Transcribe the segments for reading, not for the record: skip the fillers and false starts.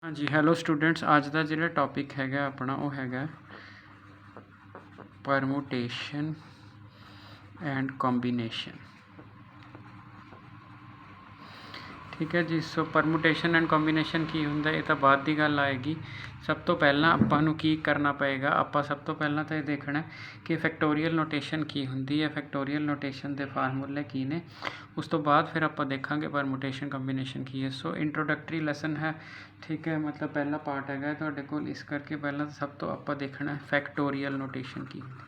हाँ जी, hello students. अज का जो टॉपिक है अपना वो है परमुटेशन एंड कॉम्बीनेशन। ठीक है जी। सो परमुटेशन एंड कॉम्बीनेशन की होंगे ये तो बाद की गल आएगी। सब तो पहला आपां की करना पेगा, आपां सब तो पहला तो ये देखना कि फैक्टोरियल नोटेशन की होंगी है, फैक्टोरियल नोटेशन के फार्मूले की ने। उस तो बाद फिर आप देखांगे परमुटेशन कॉम्बीनेशन की है। सो इंट्रोडक्टरी लैसन है, ठीक है, मतलब पहला पार्ट है तुहाडे कोल। इस करके पहला सब तो आप देखना है फैक्टोरियल नोटेशन की होंगी।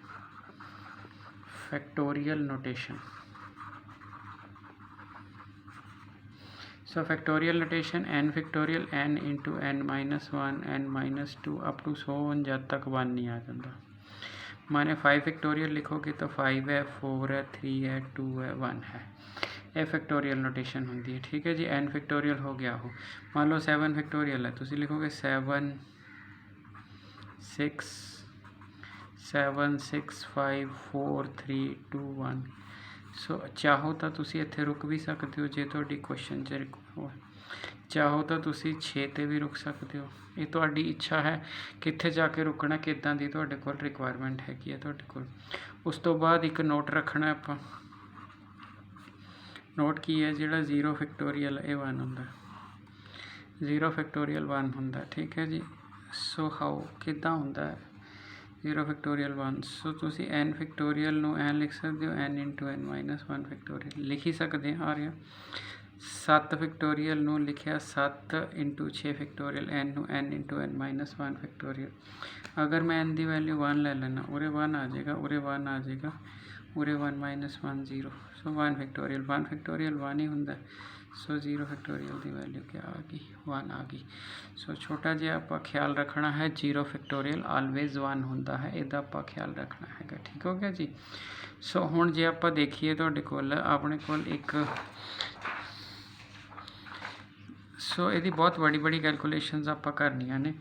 Factorial notation. So factorial notation n factorial n into n minus 1 n minus 2 up to so on जब तक 1 नहीं आ जाता। माने 5 फैक्टोरियल लिखोगे तो 5 है, 4 है, 3 है, 2 है, 1 है। ये फैक्टोरियल नोटेशन होती है। ठीक है जी। n फैक्टोरियल हो गया हो, मान लो 7 फैक्टोरियल है, तो लिखोगे 7 6 7 6 5 4 3 2 1। सो चाहो तो तुसी इत्थे रुक भी सकते हो जे तुहाडी क्वेश्चन च हो, चाहो तो तुसी 6 ते भी रुक सकते हो। ये तुहाडी इच्छा है कित्थे जाके रुकना, किदां दी तुहाडे कोल रिक्वायरमेंट हैगी है तुहाडे कोल। उस तो बाद एक नोट रखना है आपां। नोट की है जिहड़ा 0 फैक्टोरियल ये 1 हुंदा, 0 फैक्टोरियल 1 हुंदा। ठीक है जी। सो हाउ किदां हुंदा है 0 फैक्टोरियल 1। सो तुसी n फैक्टोरियल नूं ऐ लिख सकते हो n into n minus 1 factorial लिख ही सकते हैं। आ रहा 7 फैक्टोरियल नूं लिखिया 7 इंटू 6 फैक्टोरियल n नूं n into n minus 1 factorial. अगर मैं n की वैल्यू 1 ले लेना, उरे 1 आ जाएगा, उरे 1 आ जाएगा, उरे 1 माइनस 1 0। सो 1 फैक्टोरियल 1 ही होंगे। सो 0 फैक्टोरियल की वैल्यू क्या आ गई, 1 आ गई। सो छोटा जिहा आप ख्याल रखना है, 0 फैक्टोरियल ऑलवेज 1 होंदा है, इहदा आप ख्याल रखना है। ठीक हो गया जी। सो हुण जे आप देखिए तुहाडे कोल अपने कोल एक ये बहुत बड़ी बड़ी कैलकुलेशनस आप करनिया ने।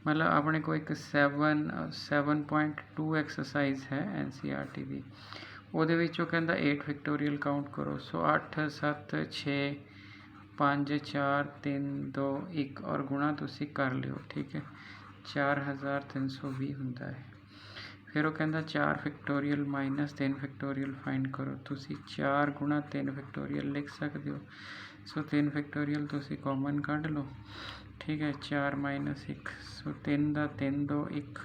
मतलब अपने को एक 7.2 एक्सरसाइज है NCERT की, वो कहता 8 फैक्टोरियल काउंट करो। सो 8 7 6 5 4 3 2 1 और गुणा तुसी कर लियो। ठीक है, 4320 होंदा है। फिर वो कहता 4 फैक्टोरियल माइनस 3 फैक्टोरियल फाइंड करो। तुसी 4 गुणा 3 फैक्टोरियल लिख सकते हो। सो 3 फैक्टोरियल तुसी कॉमन कढ़ लो। ठीक है, 4 माइनस 1। सो 3 का 3 2 1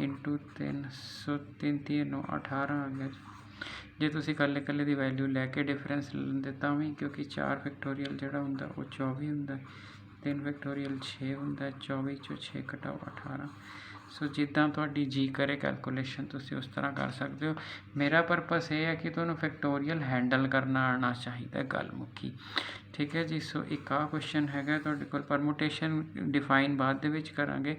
इंटू 3। सो 3 3 9 18 आ गया। जे तुसी कल्ले कल्ले की वैल्यू लैके डिफरेंस लेंदे तां भी, क्योंकि 4 फैक्टोरियल जिहड़ा हुंदा वो 24 हुंदा, 3 फैक्टोरियल 6 हुंदा, 24 चो 6 घटाओ 18। सो जिद्दां तुहाडी जी करे कैलकुलेशन तुसी उस तरह कर सकते हो। मेरा परपस ये है कि तुहानूं फैक्टोरियल हैंडल करना आना चाहिए, गल मुक्की। ठीक है जी। सो एक आ क्वेश्चन है तुहाडे कोल। परमुटेशन डिफाइन बाद दे विच करांगे,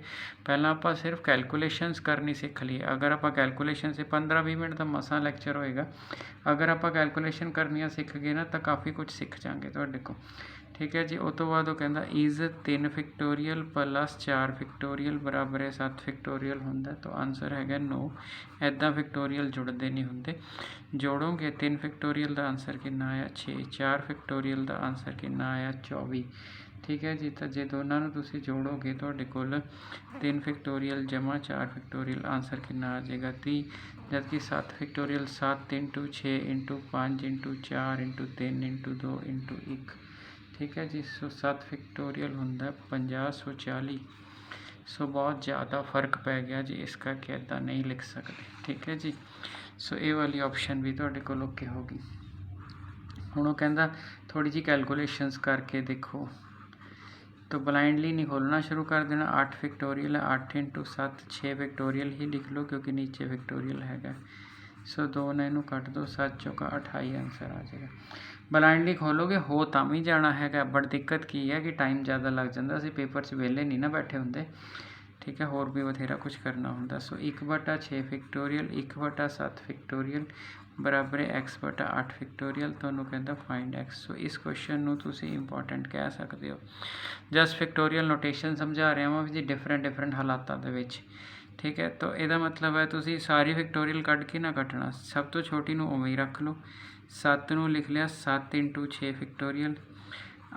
पहला आप सिर्फ कैलकुलेशनस करनी सीख ली। अगर आप कैलकुलेशन से 15-20 मिनट का मसा लैक्चर होएगा, अगर आप कैलकुलेशन करनिया सीख गए ना तो काफ़ी कुछ सीख जाएंगे तुहाडे को। ठीक है जी। उस तो बाद वो कहता इज़ 3 फैक्टोरियल प्लस 4 फैक्टोरियल बराबर है 7 फैक्टोरियल होंदा, तो आंसर है नो। इदा फैक्टोरियल जुड़ते नहीं होंगे। जोड़ोगे 3 फैक्टोरियल का आंसर कितना आया 6, 4 फैक्टोरियल का आंसर कितना आया 24। ठीक है जी। तो जे दोनों तुसी जोड़ोगे तो 3 फैक्टोरियल जमा 4 फैक्टोरियल आंसर कितना आ जाएगा 30, जबकि 7 factorial 7 into 6 into 5 into 4 into 3 into 2 into 1। ठीक है जी। सो 7 फैक्टोरियल होंगे 50-140। सो बहुत ज़्यादा फर्क पै गया जी, इस करके इदा नहीं लिख सकते। ठीक है जी। सो ये वाली ऑप्शन भी तुहाडे कोल ओके होगी। हुण वो कहता थोड़ी जी कैलकुलेशनस करके देखो, तो ब्लाइंडली नहीं खोलना शुरू कर देना। 8 फैक्टोरियल है, 8 इंटू 7 6 फैक्टोरियल ही लिख लो क्योंकि नीचे फैक्टोरियल है। सो 2 ने इनू कट दो, 7 चौका 28 आंसर आ जाएगा। ब्लाइंडली खोलोगे हो तां भी जाना है, बट दिक्कत की है कि टाइम ज़्यादा लग जाता, असीं पेपर च वेले नहीं ना बैठे होंगे। ठीक है, होर भी बथेरा कुछ करना होंगे। सो 1/6 फैक्टोरियल 1/7 फैक्टोरियल बराबर है x/8 फैक्टोरियल। तो कहता फाइंड x। सो इस क्वेश्चन में तुसी इंपॉर्टेंट कह सकते हो। जस्ट फैक्टोरियल नोटेशन समझा रहा वहाँ जी डिफरेंट हालातों के विच। ठीक है, तो यदा मतलब है तुसी सारी फैक्टोरियल कढ़ के ना कटना, सब तो छोटी नूं उवें ही रख लो। 7 नूं लिख लिया 7 इंटू 6 फैक्टोरियल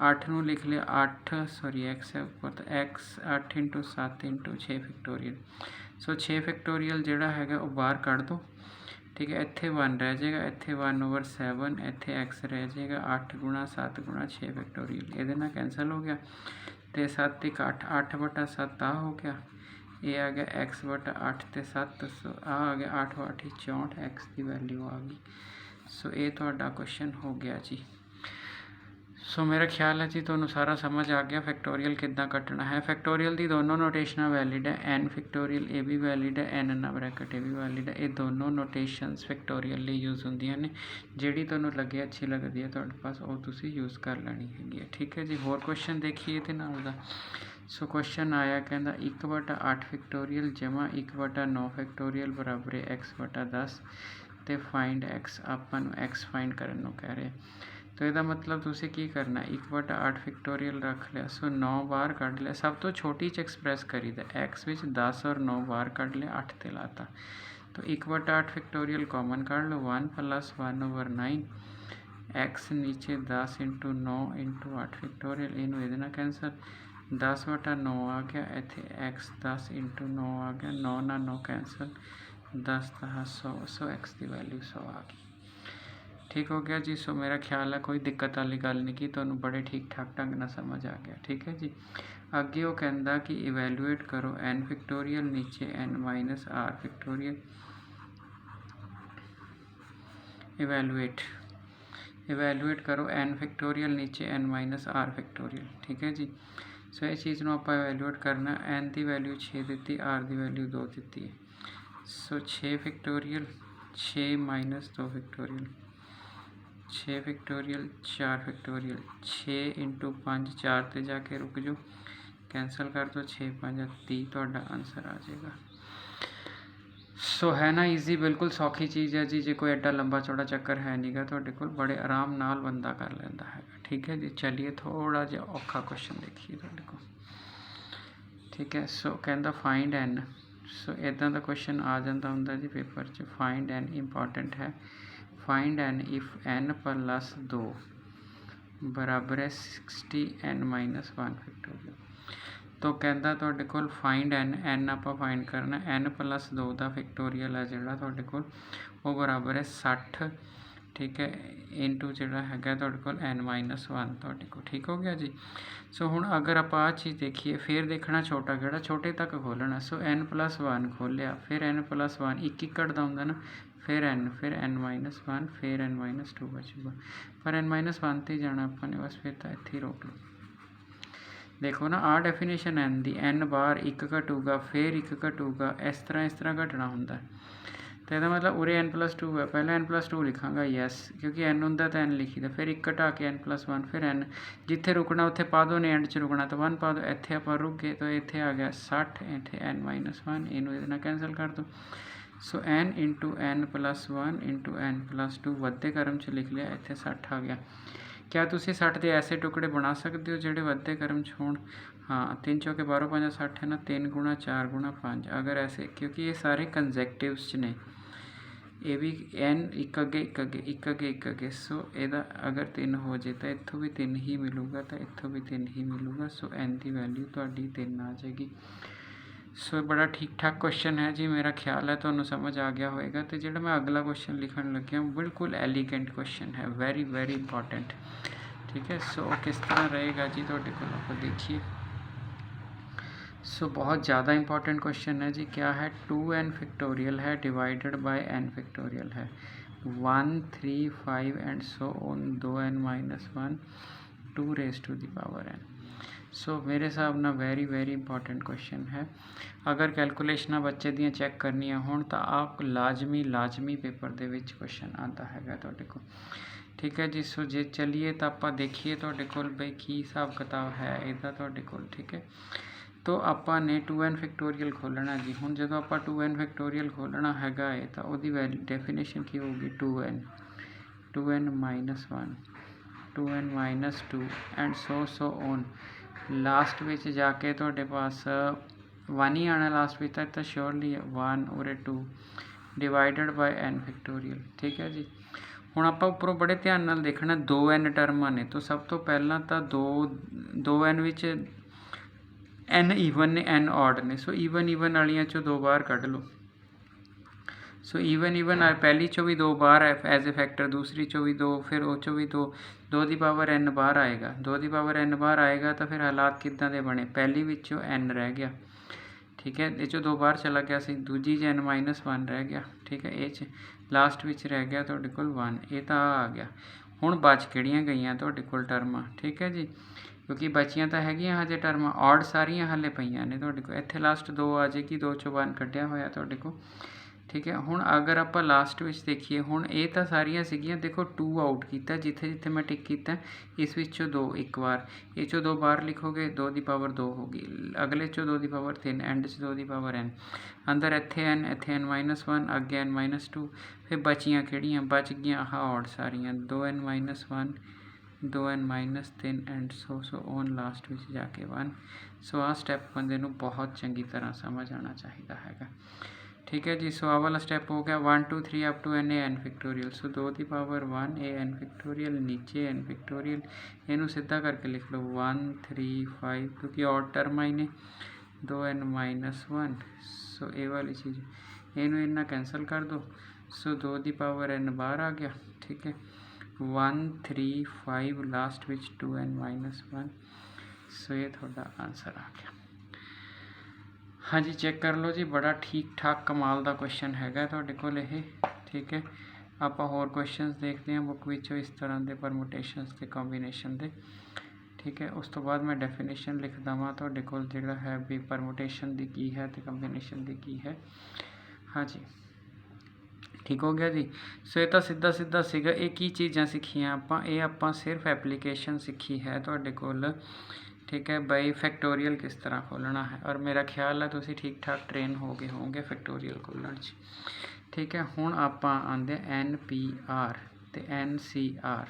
8 ਨੂੰ ਲਿਖ ਲਿਆ 8 ਸੌਰੀ x ਹੈ ਉੱਪਰ ਤਾਂ x 8 × 7 × 6 ਫੈਕਟੋਰੀਅਲ। ਸੋ 6 ਫੈਕਟੋਰੀਅਲ ਜਿਹੜਾ ਹੈਗਾ ਉਹ ਬਾਹਰ ਕੱਢ ਦਿਓ, ਠੀਕ ਹੈ। ਇੱਥੇ 1 ਰਹਿ ਜਾਏਗਾ, ਇੱਥੇ 1/7, ਇੱਥੇ x ਰਹਿ ਜਾਏਗਾ 8 × 7 × 6 ਫੈਕਟੋਰੀਅਲ। ਇਹਦੇ ਨਾਲ ਕੈਂਸਲ ਹੋ ਗਿਆ ਅਤੇ 7 1 8, 8/7 ਆ ਹੋ ਗਿਆ, ਇਹ ਆ ਗਿਆ x/8 ਅਤੇ 7, ਸੋ ਆ ਗਿਆ 8 8 64, x ਦੀ ਵੈਲਿਊ ਆ ਗਈ। ਸੋ ਇਹ ਤੁਹਾਡਾ ਕੁਐਸਚਨ ਹੋ ਗਿਆ ਜੀ। ਸੋ ਮੇਰਾ ਖਿਆਲ ਹੈ ਜੀ ਤੁਹਾਨੂੰ ਸਾਰਾ ਸਮਝ ਆ ਗਿਆ ਫੈਕਟੋਰੀਅਲ ਕਿੱਦਾਂ ਕੱਟਣਾ ਹੈ। ਫੈਕਟੋਰੀਅਲ ਦੀ ਦੋਨੋਂ ਨੋਟੇਸ਼ਨਾਂ ਵੈਲਿਡ ਹੈ, n ਫੈਕਟੋਰੀਅਲ ਇਹ ਵੀ ਵੈਲਿਡ ਹੈ, n ਨਾ ਬ੍ਰੈਕਟ ਇਹ ਵੀ ਵੈਲਿਡ ਹੈ। ਇਹ ਦੋਨੋਂ ਨੋਟੇਸ਼ਨਸ ਫੈਕਟੋਰੀਅਲ ਲਈ ਯੂਜ਼ ਹੁੰਦੀਆਂ ਨੇ, ਜਿਹੜੀ ਤੁਹਾਨੂੰ ਲੱਗੇ ਅੱਛੀ ਲੱਗਦੀ ਹੈ ਤੁਹਾਡੇ ਪਾਸ ਉਹ ਤੁਸੀਂ ਯੂਜ਼ ਕਰ ਲੈਣੀ ਹੈਗੀ ਹੈ, ਠੀਕ ਹੈ ਜੀ। ਹੋਰ ਕੁਐਸਚਨ ਦੇਖੀਏ ਇਹਦੇ ਨਾਲ ਦਾ। ਸੋ ਕੁਐਸਚਨ ਆਇਆ ਕਹਿੰਦਾ 1/8 ਫੈਕਟੋਰੀਅਲ ਜਮ੍ਹਾਂ 1/9 ਫੈਕਟੋਰੀਅਲ ਬਰਾਬਰ ਹੈ x/10 ਅਤੇ ਫਾਈਂਡ x, ਆਪਾਂ ਨੂੰ x ਫਾਈਂਡ ਕਰਨ ਨੂੰ ਕਹਿ ਰਹੇ। तो ਇਹਦਾ ਮਤਲਬ ਤੁਸੀਂ ਕੀ ਕਰਨਾ 1/8 ਫੈਕਟੋਰੀਅਲ ਰੱਖ ਲਿਆ, ਸੋ 9 ਬਾਹਰ ਕੱਢ ਲਿਆ। ਸਭ ਤੋਂ ਛੋਟੀ 'ਚ ਐਕਸਪ੍ਰੈਸ ਕਰੀਦਾ, x ਵਿੱਚ 10 ਔਰ 9 ਬਾਹਰ ਕੱਢ ਲਿਆ, 8 ਤੇ ਲਾਤਾ। तो 1/8 फैक्टोरियल कॉमन कर लो, 1 + 1/9 x नीचे 10 × 9 × 8 फैक्टोरियल, इनू ये कैंसल 10/9 आ गया, इतने x 10 × 9 आ गया, 9 ना 9 कैंसल, 10 10 100, सो x की वैल्यू 100 आ गई। ठीक हो गया जी। सो मेरा ख्याल है कोई दिक्कत वाली गल नहीं की, तो बड़े ठीक ठाक ढंग ना समझ आ गया। ठीक है जी। अगे वो कहता कि इवैल्यूएट करो n फैक्टोरियल नीचे n - r फैक्टोरियल, इवैल्यूएट करो n फैक्टोरियल नीचे n - r फैक्टोरियल। ठीक है जी। सो इस चीज़ को आप इवैल्यूएट करना, n की वैल्यू 6 दी, r की वैल्यू 2 दी है। सो 6 फैक्टोरियल 6 - 2 फैक्टोरियल, 6 फैक्टोरियल 4 फैक्टोरियल, 6 × 5 4 ते जाके रुक जाओ, कैंसल कर दो, 6 5 30, तो आंसर आ जाएगा। सो है ना ईजी, बिल्कुल सौखी चीज़ है जी, जो कोई एडा लंबा चौड़ा चक्कर है नहीं गा, तो बड़े आराम नाल बंदा कर लेंदा है। ठीक है जी। चलिए थोड़ा जिहा औखा क्वेश्चन देखिए तुहाडे कोल। ठीक है। सो कहता फाइंड n, सो इदां दा क्वेश्चन आ जाता हुंदा जी पेपर च, फाइंड n इंपॉर्टेंट है। फाइंड n इफ n + 2 बराबर है 60 n - 1 फैक्टोरियल। तो कहता तुहाडे कोल फाइंड n आपां फाइंड करना, n + 2 का फैक्टोरियल है जिहड़ा तुहाडे कोल वो बराबर है 60, ठीक है, इंटू जिहड़ा हैगा तुहाडे कोल n - 1 तुहाडे कोल। ठीक हो गया जी। सो हुण अगर आप आ चीज़ देखिए, फिर देखना छोटा किहड़ा, छोटे तक खोलना। सो n + 1 खोलिया, फिर n + 1 एक एक घटदा हुंदा ना, फिर n - 1, फिर n - 2 बचूगा, पर n - 1 ते जाना अपने, बस फिर तो इत्थे ही रोक लो। देखो ना आ डेफिनेशन n दी, n बार एक घटूगा, फिर एक घटूगा, इस तरह घटना होंदा है। तो यदा मतलब उरे n + 2 है, पहले n + 2 लिखांगा, यस, क्योंकि n होंदा तो n लिखी दा, फिर एक घटा के n + 1, फिर n जिथे रुकना उत्थे पा दो, ने एंड च रुकना तो 1 पा दो, इत्थे आप रुक गए तो इत्थे आ गया 60, इत्थे n - 1, इनू इहदे नाल कैंसल कर दो। सो n × n + 1 × n + 2 वधे क्रम च लिख लिया, इत्थे 60 आ गया। क्या तुसी 60 के ऐसे टुकड़े बना सकते हो जोड़े वधे क्रम च होण? हाँ, 3 चौके 12 5 60 है ना, 3 × 4 × 5, अगर ऐसे, क्योंकि ये सारे कंजैक्टिव्स ने, ये भी n एक अगे, सो एदा अगर 3 हो जाए तो इत्थों भी 3 ही मिलूगा, तो इत्थों भी 3 ही मिलूगा। सो n की वैल्यू तुहाडी 3 आ जाएगी। सो बड़ा ठीक ठाक क्वेश्चन है जी, मेरा ख्याल है तुहानू समझ आ गया होएगा। तो जो मैं अगला क्वेश्चन लिखन लग्या बिल्कुल एलीगेंट क्वेश्चन है, वेरी वेरी इंपॉर्टेंट। ठीक है। सो किस तरह रहेगा जी तुहाडे कोल, आप देखिए। सो बहुत ज़्यादा इंपॉर्टेंट क्वेश्चन है जी। क्या है, 2n फैक्टोरियल है डिवाइडेड बाय n फैक्टोरियल है, 1 3 5 and so on, 2n - 1 2 n। सो मेरे हिसाब ना वेरी वेरी इंपॉर्टेंट क्वेश्चन है। अगर कैलकुलेशन बच्चे दियां चैक करनिया होण तो आप लाजमी पेपर दे विच क्वेश्चन आता है तुहाडे कोल। ठीक है जी। सो जे चलिए तो आप देखिए तुहाडे कोल बई की हिसाब किताब है इहदा तुहाडे कोल। ठीक है। तो आपां ने 2n फैक्टोरियल खोलना जी। हुण जदों आपां 2n फैक्टोरियल खोलना हैगा है तो उहदी डेफिनेशन की होगी, 2n - 1 2n - 2 and so on. Last में जाके तुहाडे पास 1 ही आना लास्ट में, तो श्योरली 1 और 2 डिवाइडेड बाय n फैक्टोरियल। ठीक है जी। ਹੁਣ ਆਪਾਂ ਉੱਪਰੋਂ ਬੜੇ ਧਿਆਨ ਨਾਲ ਦੇਖਣਾ 2n ਟਰਮਾਂ ਨੇ, ਤਾਂ ਸਭ ਤੋਂ ਪਹਿਲਾਂ ਤਾਂ 2n ਵਿੱਚ n ਈਵਨ ਨੇ n ਔਡ ਨੇ, ਸੋ ਈਵਨ ਵਾਲੀਆਂ ਚੋਂ 2 ਬਾਹਰ ਕੱਢ ਲਓ। ਸੋ ਈਵਨ ਪਹਿਲੀ ਚੋਂ ਵੀ 2 ਬਾਹਰ ਐਜ਼ ए ਫੈਕਟਰ, ਦੂਸਰੀ ਚੋਂ ਵੀ 2, ਫਿਰ ਉਹ ਚੋਂ ਵੀ 2 ਦੀ ਪਾਵਰ n ਬਾਹਰ ਆਏਗਾ। 2 ਦੀ ਪਾਵਰ n ਬਾਹਰ ਆਏਗਾ ਤਾਂ ਫਿਰ ਹਾਲਾਤ ਕਿੱਦਾਂ ਦੇ ਬਣੇ, ਪਹਿਲੀ ਵਿੱਚੋਂ n ਰਹਿ ਗਿਆ, ਠੀਕ ਹੈ, ਇਹ 'ਚੋਂ 2 ਬਾਹਰ ਚਲਾ ਗਿਆ ਸੀ, ਦੂਜੀ 'ਚ n-1 ਰਹਿ ਗਿਆ, ਠੀਕ ਹੈ, ਇਹ 'ਚ ਲਾਸਟ ਵਿੱਚ ਰਹਿ ਗਿਆ ਤੁਹਾਡੇ ਕੋਲ 1, ਇਹ ਤਾਂ ਆ ਗਿਆ। ਹੁਣ ਬਚ ਕਿਹੜੀਆਂ ਗਈਆਂ ਤੁਹਾਡੇ ਕੋਲ ਟਰਮਾਂ, ਠੀਕ ਹੈ ਜੀ, ਕਿਉਂਕਿ ਬਚੀਆਂ ਤਾਂ ਹੈਗੀਆਂ ਹਜੇ ਟਰਮਾਂ, ਔਡ ਸਾਰੀਆਂ ਹਾਲੇ ਪਈਆਂ ਨੇ ਤੁਹਾਡੇ ਕੋਲ। ਇੱਥੇ ਲਾਸਟ 2 ਆ ਜਾਏਗੀ, 2 ਚੋਂ 1 ਕੱਢਿਆ ਹੋਇਆ ਤੁਹਾਡੇ ਕੋਲ, ਠੀਕ ਹੈ। ਹੁਣ ਅਗਰ ਆਪਾਂ ਲਾਸਟ ਵਿੱਚ ਦੇਖੀਏ, ਹੁਣ ਇਹ ਤਾਂ ਸਾਰੀਆਂ ਸੀਗੀਆਂ, ਦੇਖੋ 2 ਆਊਟ ਕੀਤਾ, ਜਿੱਥੇ ਮੈਂ ਟਿਕ ਕੀਤਾ ਇਸ ਵਿੱਚੋਂ 2 ਇੱਕ ਵਾਰ, ਇਹ 'ਚੋਂ 2 ਬਾਹਰ ਲਿਖੋਗੇ 2 ਦੀ ਪਾਵਰ 2 ਹੋ ਗਈ, ਅਗਲੇ 'ਚੋਂ 2 ਦੀ ਪਾਵਰ 3, ਐਂਡ 'ਚ 2 ਦੀ ਪਾਵਰ n, ਅੰਦਰ ਇੱਥੇ n, ਇੱਥੇ n-1, ਅੱਗੇ n-2, ਫਿਰ ਬਚੀਆਂ ਕਿਹੜੀਆਂ, ਬਚ ਗਈਆਂ ਆਹ ਔਡ ਸਾਰੀਆਂ, 2n-1, 2n-3 and so on, last ਵਿੱਚ ਜਾ ਕੇ 1। ਸੋ ਆਹ ਸਟੈਪ ਬੰਦੇ ਨੂੰ ਬਹੁਤ ਚੰਗੀ ਤਰ੍ਹਾਂ ਸਮਝ ਆਉਣਾ ਚਾਹੀਦਾ ਹੈਗਾ, ठीक है जी। सो आ वाला स्टेप हो गया 1 2 3 up to n n factorial. So 2 की पावर 1 a n फैक्टोरियल, नीचे n फैक्टोरियल, इनू सीधा करके लिख लो 1 3 5, क्योंकि ऑड टर्म आई ने 2n-1। सो ये वाली चीज़ इनू इन्ना कैंसल कर दो। सो 2 की पावर n बाहर आ गया, ठीक है, 1 3 5 लास्ट विच 2n-1। सो ये थोड़ा आंसर आ गया। हाँ जी, चेक कर लो जी, बड़ा ठीक ठाक कमाल का क्वेश्चन हैगा तुहाडे कोल ये, ठीक है। आप होर क्वेश्चन देखते हैं बुक विचों इस तरह के परमुटेशनस के कॉम्बीनेशन के, ठीक है। उस तो बाद मैं डेफिनेशन लिख देवां तुहाडे कोल जिहड़ा है भी परमुटेशन दी की है तो कॉम्बीनेशन दी की है। हाँ जी, ठीक हो गया जी। सो ये तो सीधा सीधा सीगा, ये की चीज़ां सीखियां आपां, ये आपां सिर्फ एप्लीकेशन सीखी है तुहाडे कोल, ठीक है। बाई फैक्टोरियल किस तरह खोलना है, और मेरा ख्याल है तुसी ठीक ठाक ट्रेन हो गए होंगे फैक्टोरियल खोलने, ठीक है। हुण आपां आंदे NPR ते NCR,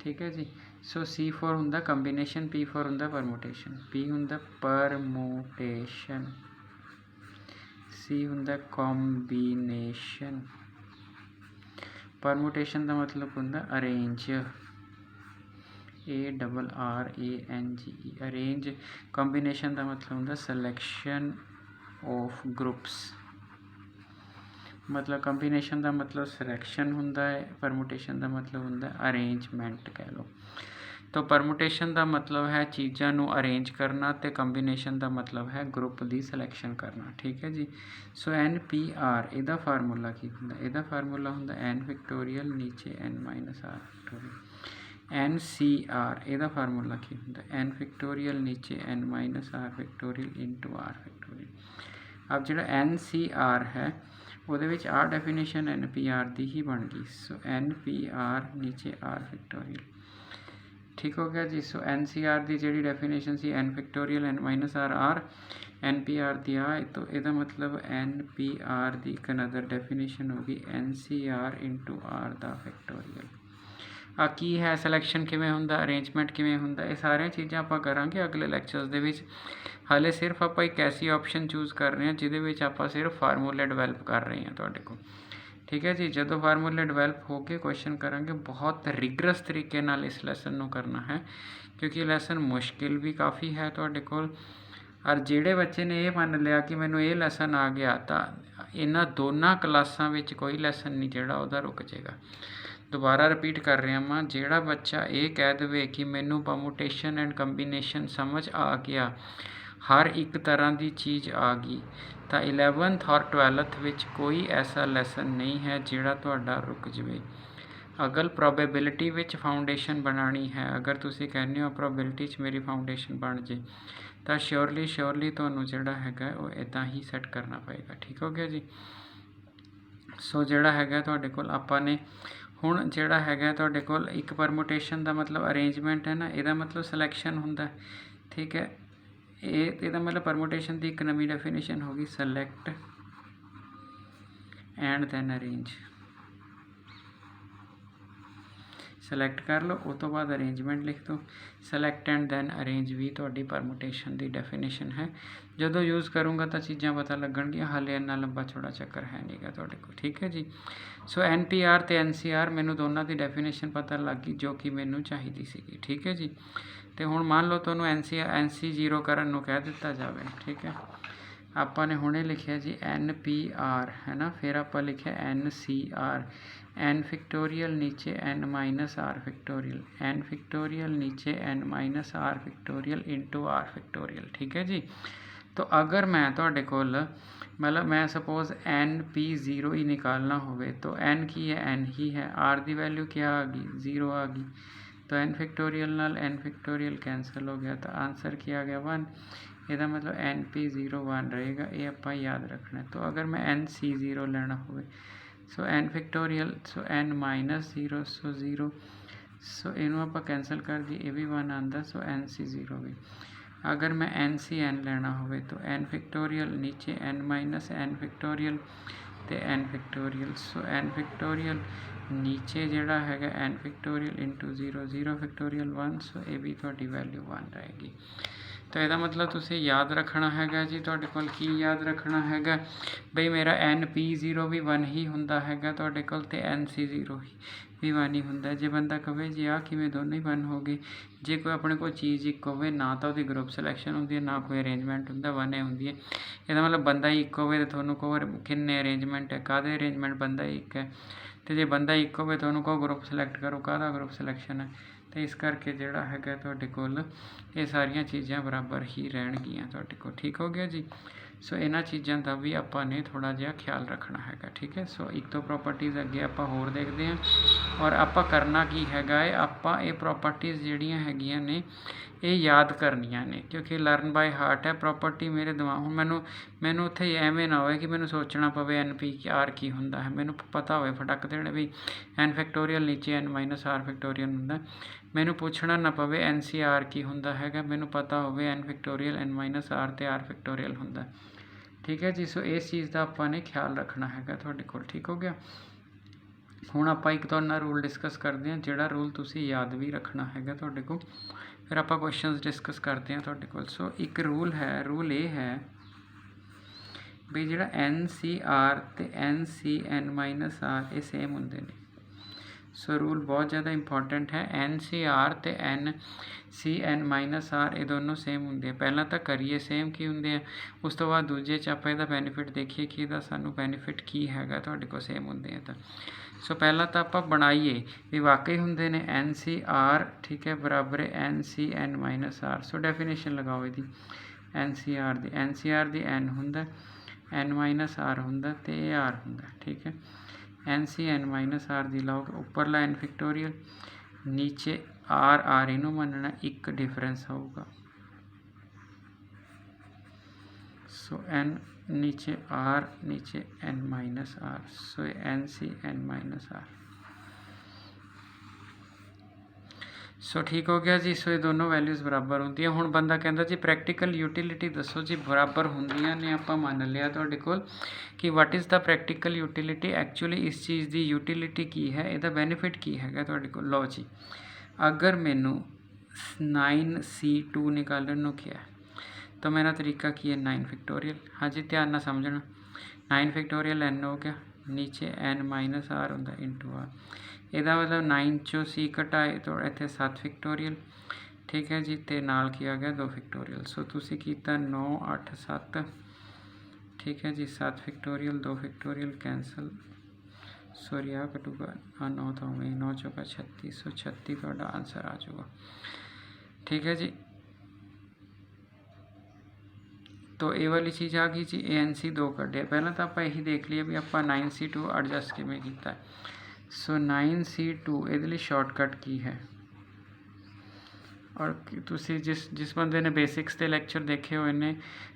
ठीक है जी। सो C4 हुंदा कंबीनेशन, P4 हुंदा परमुटेशन, P हुंदा परमुटेशन, C हुंदा कॉम्बीनेशन। परमुटेशन का मतलब हुंदा अरेंज, ARRANGE, अरेंज। कॉम्बीनेशन का मतलब होंगे सिलेक्शन ऑफ ग्रुप्स, मतलब कॉम्बीनेशन का मतलब सिलेक्शन होंदा है, परमुटेशन का मतलब होंदा अरेंजमेंट कह लो। तो परमुटेशन का मतलब है चीज़ों को अरेंज करना, तो कॉम्बीनेशन का मतलब है ग्रुप की सिलेक्शन करना, ठीक है जी। सो NPR इहदा फार्मूला की होंदा, इहदा फार्मूला होंदा n फैक्टोरियल नीचे n-r फैक्टोरियल। NCR इहदा फार्मूला की होंदा n फैक्टोरियल नीचे n-r factorial into r factorial. अब जो NCR है ਉਹਦੇ ਵਿੱਚ आर डेफिनेशन NPR ਦੀ ही बन गई। सो NPR नीचे r फैक्टोरियल, ठीक हो गया जी। सो NCR की जी डेफिनेशन सी n फैक्टोरियल n-r NPR की आ, तो यदा मतलब NPR की एक अनदर डेफिनेशन होगी NCR इंटू r का फैक्टोरियल। आ की है सिलेक्शन किवें हुंदा, अरेंजमेंट किवें हुंदा, ये सारिया चीज़ां आपां करांगे अगले लैक्चर्स दे विच। हाले सिर्फ आप एक ऐसी ऑप्शन चूज़ कर रहे हैं जिहदे विच आपां सिर्फ फार्मूले डिवेलप कर रहे हैं तुहाडे कोल, ठीक है जी। जदों फार्मूले डिवेलप हो के क्वेश्चन करांगे, बहुत रिगरस तरीके नाल इस लैसन नूं करना है, क्योंकि लैसन मुश्किल भी काफ़ी है तुहाडे कोल। और जिहड़े बच्चे ने यह मन लिया कि मैनूं ये लैसन आ गया, तो इन्हां दोनों क्लासां विच कोई लैसन नहीं जिहड़ा उहदा रुक जाएगा। दोबारा रिपीट कर रहा मैं, जिहड़ा बच्चा ये कह दे कि मैनू परमुटेशन एंड कंबीनेशन समझ आ गया, हर एक तरह की चीज़ आ गई, तो 11th और 12th विच कोई ऐसा लैसन नहीं है जिहड़ा तुहाडा रुक जाए। अगर प्रोबेबिलिटी विच फाउंडेशन बनानी है, अगर तुसी कहने हो प्रोबेबिलिटी च मेरी फाउंडेशन बन जाए, तो श्योरली तुहानूं जिहड़ा हैगा वो इदां ही सैट करना पएगा, ठीक हो गया जी। सो जिहड़ा हैगा तुहाडे कोल आपां ने हुण जिहड़ा हैगा तुहाडे कोल एक परमुटेशन का मतलब अरेंजमेंट है ना, इहदा मतलब सिलेक्शन हुंदा, ठीक है। इहदा मतलब परमुटेशन की एक नवी डेफिनेशन होगी select and then arrange. Select ਕਰ ਲਓ। ਉਹ ਤੋਂ ਬਾਅਦ ਅਰੇਂਜਮੈਂਟ ਲਿਖ ਦਿਓ, ਸਿਲੈਕਟ ਐਂਡ ਦੈਨ ਅਰੇਂਜ ਵੀ ਤੁਹਾਡੀ ਪਰਮੁਟੇਸ਼ਨ ਦੀ ਡੈਫੀਨੇਸ਼ਨ ਹੈ। ਜਦੋਂ ਯੂਜ਼ ਕਰੂੰਗਾ ਤਾਂ ਚੀਜ਼ਾਂ ਪਤਾ ਲੱਗਣਗੀਆਂ, ਹਾਲੇ ਇੰਨਾ ਲੰਬਾ ਚੌੜਾ ਚੱਕਰ ਹੈ ਨਹੀਂਗਾ ਤੁਹਾਡੇ ਕੋਲ, ਠੀਕ ਹੈ ਜੀ। ਸੋ NPR ਤੇ NCR ਮੈਨੂੰ ਦੋਨਾਂ ਦੀ ਡੈਫੀਨੇਸ਼ਨ ਪਤਾ ਲੱਗ ਗਈ ਜੋ ਕਿ ਮੈਨੂੰ ਚਾਹੀਦੀ ਸੀਗੀ, ਠੀਕ ਹੈ ਜੀ। ਤੇ ਹੁਣ ਮੰਨ ਲਓ ਤੁਹਾਨੂੰ NC0 ਕਰਨ ਨੂੰ ਕਹਿ ਦਿੱਤਾ ਜਾਵੇ, ਠੀਕ ਹੈ। ਆਪਾਂ ਨੇ ਹੁਣੇ ਲਿਖਿਆ ਜੀ NPR ਹੈ ਨਾ, ਫਿਰ ਆਪਾਂ ਲਿਖਿਆ NCR, n ਫੈਕਟੋਰੀਅਲ ਨੀਚੇ n minus r factorial, n factorial ਨੀਚੇ n minus r factorial into r factorial, ਠੀਕ ਹੈ ਜੀ। तो अगर मैं ਤੁਹਾਡੇ ਕੋਲ मतलब मैं सपोज NP0 ही निकालना होवे तो n की है n ही है, r की वैल्यू क्या आ गई 0 आ गई, तो n फैक्टोरियल नाल n फैक्टोरियल कैंसल हो गया, तो आंसर क्या आ गया 1। ਇਹਦਾ मतलब NP0 1 रहेगा, ये ਆਪਾਂ याद रखना है। तो अगर मैं NC0 लेना होवे सो n फैक्टोरियल सो n माइनस 0 सो 0, सो इनू आप कैंसल कर दी, ये भी 1 आंदा, सो NC0 भी। अगर मैं NCN लेना होवे तो n फैक्टोरियल नीचे n माइनस n फैक्टोरियल ते n फैक्टोरियल, सो n फैक्टोरियल नीचे जिहड़ा हैगा n फैक्टोरियल इंटू 0 0 फैक्टोरियल 1, सो ये भी थोड़ी वैल्यू 1 रहेगी। तो यदा मतलब तुसी याद रखना हैगा जी, तुहाडे कोल की याद रखना हैगा बई मेरा NP0 भी 1 ही हुंदा हैगा तुहाडे कोल ते NC0 भी 1 ही हुंदा। जे बंदा कहे जी आ किवें दोनों ही 1 हो गए, जे कोई अपने कोल चीज़ एक होवे ना तो उसदी ग्रुप सिलैक्शन हुंदी है ना कोई अरेंजमेंट हुंदा, 1 हुंदी है। ਇਹਦਾ मतलब बंदा ही एक होवे तो तुहानूं कहो किन्ने अरेंजमेंट है, काहदे अरेंजमेंट बंदा ही एक है, तो जे बंदा एक होवे तुहानूं कहो ग्रुप सिलैक्ट करो, काहदा ग्रुप सिलैक्शन है। तो इस करके जिहड़ा हैगा तुहाडे कोल ये सारियां चीज़ां बराबर ही रहणगीਆਂ तुहाडे कोल, ठीक हो गया जी। सो इन्हां चीज़ों का भी आपां ने थोड़ा जिहा ख्याल रखना हैगा, ठीक है। सो एक तो प्रॉपर्टीज़ अगे आपां होर देखते हैं, और आपां करना की हैगा है, आपां ये प्रॉपर्टीज़ जिहड़ियां हैगियां ने ये याद करनियां ने, क्योंकि लर्न बाय हार्ट है प्रॉपर्टी मेरे दिमाग। हुण मैनू उत्थे एवें ना होवे कि मैनू सोचना पवे NPR की हुंदा है, मैनू पता होवे फटक देने भी n फैक्टोरियल नीचे n माइनस r फैक्टोरियल हुंदा, मैनू पूछना ना पवे NCR की हुंदा हैगा, मैनू पता होवे n factorial n minus r ते r फैक्टोरियल हुंदा, ठीक है जी। सो इस चीज़ का आपां ने ख्याल रखना हैगा तुहाडे कोल, ठीक हो गया। हुण आपां एक तुहाडे नाल रूल डिस्कस करते हैं, जिहड़ा रूल तुसीं याद भी रखना हैगा तुहाडे कोल, फिर आपां क्वेश्चनस डिस्कस करते हैं तुहाडे कोल। सो एक रूल है, रूल ये है भी जिहड़ा NCR ते NCN माइनस R ये सेम हुंदे ने। सो रूल बहुत ज़्यादा इंपॉर्टेंट है, NCR ते NCN माइनस R ये दोनों सेम होंगे। पहला तो करिए सेम की होंगे, उस तो बाद दूजे च आपां इहदा बेनीफिट देखिए कि इहदा सानू बेनीफिट की हैगा तुहाडे कोल सेम होंगे तो। सो पहला तो आपां बनाइए भी वाकई होंगे ने NCR, ठीक है, बराबर है NCN minus R। So definition लगाओ इहदी NCR दी N हुंदा, N माइनस R हुंदा ते R हुंदा, ठीक है। NCN माइनस R दी लाओ उपरला n फैक्टोरियल, नीचे R इनू मनना, एक डिफरेंस होगा। सो n नीचे R नीचे n माइनस R, सो NCN माइनस R। सो ठीक हो गया जी। सो ये दोनों वैल्यूज़ बराबर होंगी। हुण बंदा कहता जी प्रैक्टिकल यूटिलिटी दसो जी, बराबर होंदियां ने, आपां मान लिया तुहाडे कोल कि what is the practical utility, actually इस चीज़ की यूटिलिटी की है, इहदा बेनीफिट की है तुहाडे कोल। लो जी, अगर मैनू 9C2 निकालन नूं किया तो मेरा तरीका की है 9 फैक्टोरियल। हाँ जी, ध्यान नाल समझना, 9 फैक्टोरियल n हो गया, नीचे n माइनस R होंदा इंटू R। ਇਹਦਾ मतलब 9 चो C घटाए तो इत्थे 7 फैक्टोरियल, ठीक है जी, ते नाल की आ गया 2 फैक्टोरियल। सो तुसी कीता 9 8 7, ठीक है जी, 7 फैक्टोरियल 2 फैक्टोरियल कैंसल, सॉरी आ कटूगा 9 तो हमें 9 चौका 36, सो 36 तुहाडा आंसर आ जाऊगा, ठीक है जी। तो ये वाली चीज़ आ गई जी। ANC2 कढ़े, पहला तो आप यही देख लिए भी आप 9C2 एडजस्ट किवें कीता है। सो 9C2 ये शॉर्टकट की है, और तुसी जिस बंदे ने बेसिक्स के लैक्चर देखे हुए ने,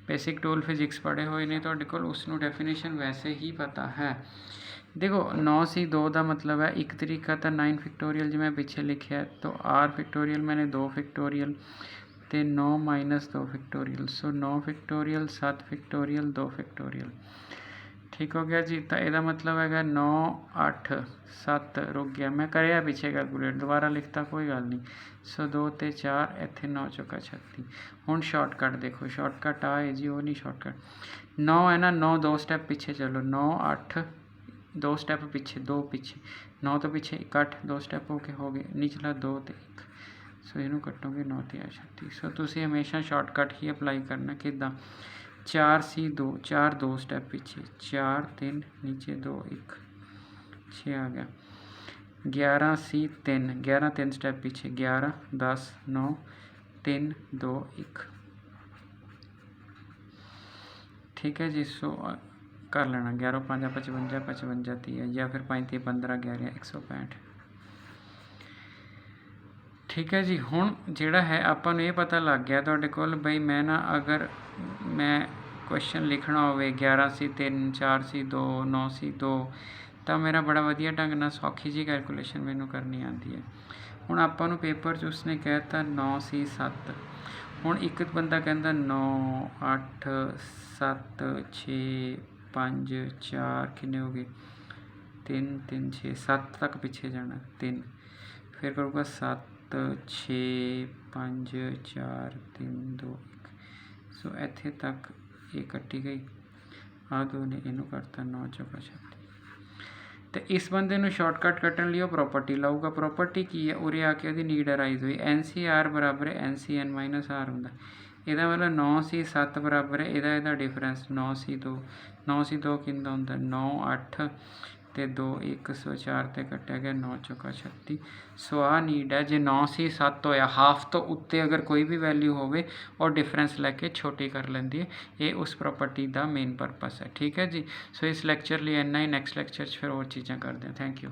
बेसिक टूल फिजिक्स पढ़े हुए ने, तो उसनों डेफिनेशन वैसे ही पता है। देखो 9C2 का मतलब है, एक तरीका तो 9 फैक्टोरियल जो मैं पीछे लिखे है, तो R फैक्टोरियल मैंने 2 फैक्टोरियल तो 9 माइनस 2 फैक्टोरियल, सो 9 फैक्टोरियल 7 फैक्टोरियल 2 फैक्टोरियल, ठीक हो गया जी। तो यदा मतलब है 9 8 7 रुक गया, मैं करिया पिछे कैलकुलेट, दोबारा लिखता कोई गल नहीं। सो 2 ते 4 इत्थे 9 चौका 36। हुण शॉर्टकट देखो, शॉर्टकट आ है जी, वो नहीं शॉर्टकट 9 है ना, 9 2 स्टैप पीछे चलो, 9 8 2 स्टैप पीछे, 2 पीछे, 9 तो पीछे 1 8 2 स्टैप हो गए, निचला 2 ते 1। सो इनू कटोगे 9 ते 36। सो तुसी हमेशा शॉर्टकट ही अप्लाई करना। किदा 4 सी 2, 4 2 स्टैप पीछे, 4 3 नीचे 2 1 6 आ गया। 11 सी 3, 11 3 स्टैप पीछे, 11 10 9 3 2 1। ठीक है जी। सो कर लेना 11 5 55 55 30 या फिर 5 3 15 11 165। ठीक है जी। हुण जिहड़ा है आपां नूं ये पता लग गया तुहाडे कोल बई मैं ना अगर मैं क्वेश्चन लिखना होवे 11 सी 3 4 सी 2 9 सी 2 तो मेरा बड़ा वधिया ढंग नाल सौखी जी कैलकुलेशन मैनूं करनी आती है। हुण आपां नूं पेपर 'च उसने कहता 9 सी 7। हुण एक बंदा कहता 9 8 7 6 5 4 किन्ने हो गए 3 3 6 7 तक पीछे जाना 3, फिर करूँगा 7 6 5 4 3 2 1। सो इत्थे तक ये कट्टी गई, आ दो ने इनू करता 9 चौका 36। तो इस बंदे नूं शॉर्टकट कट्टण लई प्रॉपर्टी लाऊगा। प्रॉपर्टी की है, उरे आके उहदी नीड अराइज हुई, NCR बराबर है NCN माइनस R हुंदा। इहदा मतलब 9 सी 7 बराबर है इहदा डिफरेंस 9 सी 2। 9 सी 2 किंदा हुंदा 9 8 ते 2 1 सो 4 ते कट्टिया गया 9 चौका 36। सो आ नीड है जे 9 सी 7 होया हाफ तो उत्ते अगर कोई भी वैल्यू होवे और डिफरेंस लैके छोटी कर लेंदी है। ये उस प्रॉपर्टी का मेन परपस है। ठीक है जी। सो इस लैक्चर लिए इन्ना ही, नैक्सट लैक्चर फिर होर चीज़ां करते हैं। Thank you.